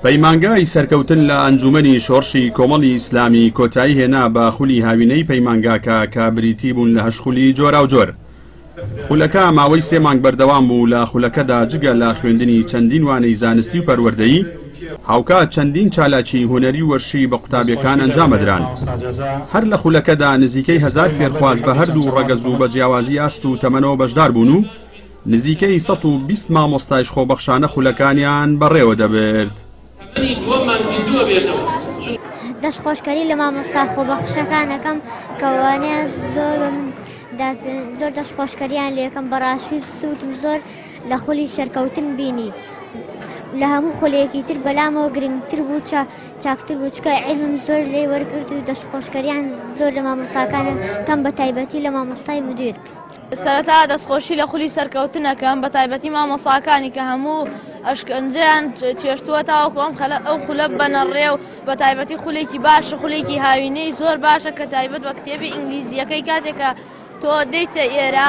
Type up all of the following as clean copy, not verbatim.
پەیمانگای سەرکەوتن لە ئەنجومەنی شۆڕشی کۆمەڵی ئیسلامی کۆتایی هێنا بە خولی هاوینەی پەیمانگاکە کە بریتی بوون لە هەشخولی جۆرا و جۆر. خولەکە ماوەی 3 مانگ بەردەوام بوو لە خولەکەدا جگە لە خوێندنی چەندین وانەی زانستی و پەروەردەیی هاوکات چەندین چالاکی هونەری وەرشی بە قوتابیەکان ئەنجامەدران. هەر لە خولەکەدا نزیکەی 1000 فێرخواز بە هەردوو ڕەگەز و بە جیاوازی ئاست و تەمەنەوە بەشدار بوون و نزیکەی 120 مامۆستایش خۆبەخشانە خولەکانیان بەڕێوە دەبرد. دەستخۆشکەری لە مامۆستا خۆبەخشەکانەکەم کەوانەیە زۆر دەستخۆشکەریان لێکم بەڕاستی سوودم زۆر لە خولی سەرکەوتن بینی. لە هەموو خولەیەکی تر بەلامەوە گرنگتر بوو چاکتر بوو چکە عیلمم زۆر لێ وەرگرت و دەستخۆشکەریان زۆر لە مامۆستاکانە کەم بە تایبەتی لە مامۆستای مدیر. سەرەتا دەستخۆشی لە خولی سەرکەوتنەکەم بە تایبەتی مامۆساکانی کە هەموو ئەشکەنجیان چێشتووە تاوەکو ئەو خولە بەنەڕێ و بە تایبەتی خولێکی باشە خولێکی هاوینەی زۆر باشە کە تایبەت بە کتێبی ئینگلیزیەکەی کاتێکە تۆ دەیتە ئێرە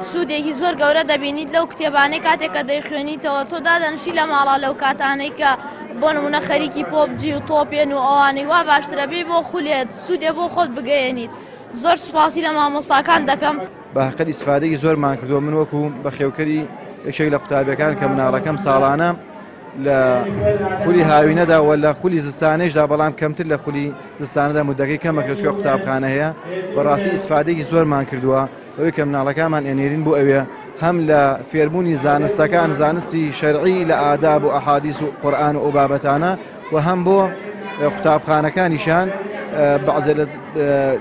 سوودێکی زۆر گەورە دەبینیت لەو کتێبانەی کاتێکە دەیخوێنیتەوە تۆ دادەنشی لە ماڵا لەو کاتانەی کە بۆ نمونە خەریکی پۆبجی و تۆپێن و ئەوانەی وا باشترە بێ بۆ خولێت سوودێ بۆ خۆت بگەیەنیت. زۆر سوپاسی لە مامۆستاکان دەکەم. بە حقیقەت ئیسفادەی زۆرمان کردووە. من وەکو بە خێوکەری یەکێک لە قوتابیەکان کە مناڵەکەم ساڵانە لە خولی هاوینەدا و لە خولی زستانەیشدا بەڵام کەمتر لە خولی زستانەدا مودەکەی کەمەکە چکە قوتابخانە هەیە. بەڕاستی ئیسفادەیەکی زۆرمان کردووە ئەوەی کە مناڵەکانمان ئێنێرین بۆ ئەوێ هەم لە فێربوونی زانستەکان زانستی شەرعی لە ئاداب و ئەحادیث و قورئان و ئەو بابەتانە و هەم بۆ قوتابخانەکانیشان بەعزێ لە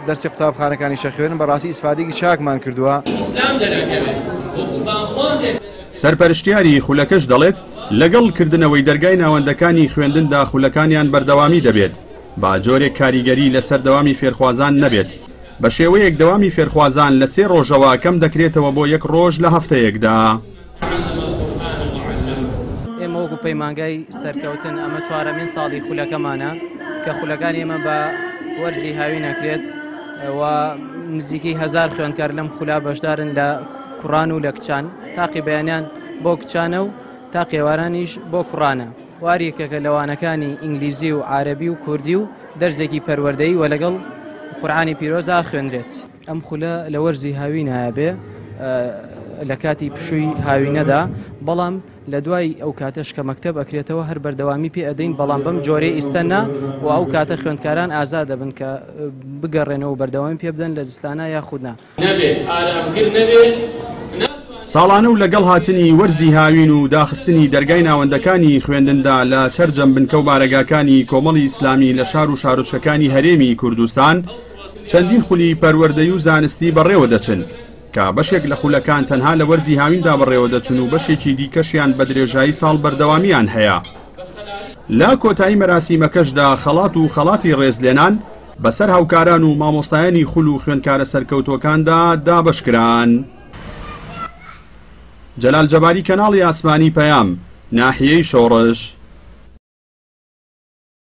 دەرسی قوتابخانەکانی شەخوێنن بەڕاستی ئیسفادەیەکی چاکمان کردووە. سەرپەرشتیاری خولەکەش دەڵێت لەگەڵ کردنەوەی دەرگای ناوەندەکانی خوێندندا خولەکانیان بەردەوامی دەبێت با جۆرێک کاریگەری لەسەر دەوامی فێرخوازان نەبێت. بە شێوەیەک دەوامی فێرخوازان لە 3 ڕۆژەوە کەم دەکرێتەوە بۆ 1 ڕۆژ لە هەفتەیەکدا. ئێمە وەکو پەیمانگای سەرکەوتن ئەمە 4مین ساڵی خولەکەمانە کە خولەکان ئێمە بە وەرزی هاوی نەکرێت و نزیکەی 1000 خوێندکار لەم خولا بەشدارن لە کوڕان و لە کچان تاقی بەیانیان بۆ کچانە و تا قێوارانیش بۆ کوڕانە. واریەکەکە لەوانەکانی ئینگلیزی و عارەبی و کوردی و دەرزێکی پەروەردەیی و لەگەڵ قورئانی پیرۆزا خوێندرێت. ئەم خولە لە وەرزی هاوی نایابێ لە کاتی پشووی هاوینەدا بەڵام لە دوای ئەو کاتەش کە مەکتەب ئەکرێتەوە هەر بەردەوامی پێ ئەدەین بەڵام بەم جۆرەی ئیستەنا و ئەو کاتە خوێندکاران ئازاد دەبن کە بگەڕێنەوە بەردەوامی پێ بدەن لە زستانە یاخودنا. ساڵانە و لەگەڵ هاتنی وەرزی هاوین و داخستنی دەرگای ناوەندەکانی خوێندندا لە سەر جەمبنکە و بارەگاکانی کۆمەڵی ئیسلامی لە شار و شارۆچکەکانی هەرێمی کوردستان چەندین خولی پەروەردەی و زانستی بەڕێوە دەچن کە بەشێک لە خولەکان تەنها لە وەرزی هاویندا بەڕێوە دەچن و بەشێکی دیکەشیان بە درێژایی ساڵ بەردەوامیان هەیە. لە کۆتایی مەراسیمەکەشدا خەڵات و خەڵاتی ڕێزلێنان بەسەر هاوکاران و مامۆستایانی خول و خوێندکارە سەرکەوتوەکاندا دابەشکران. جەلال جەباری کەناڵی ئاسمانی پەیام ناحیەی شۆڕش.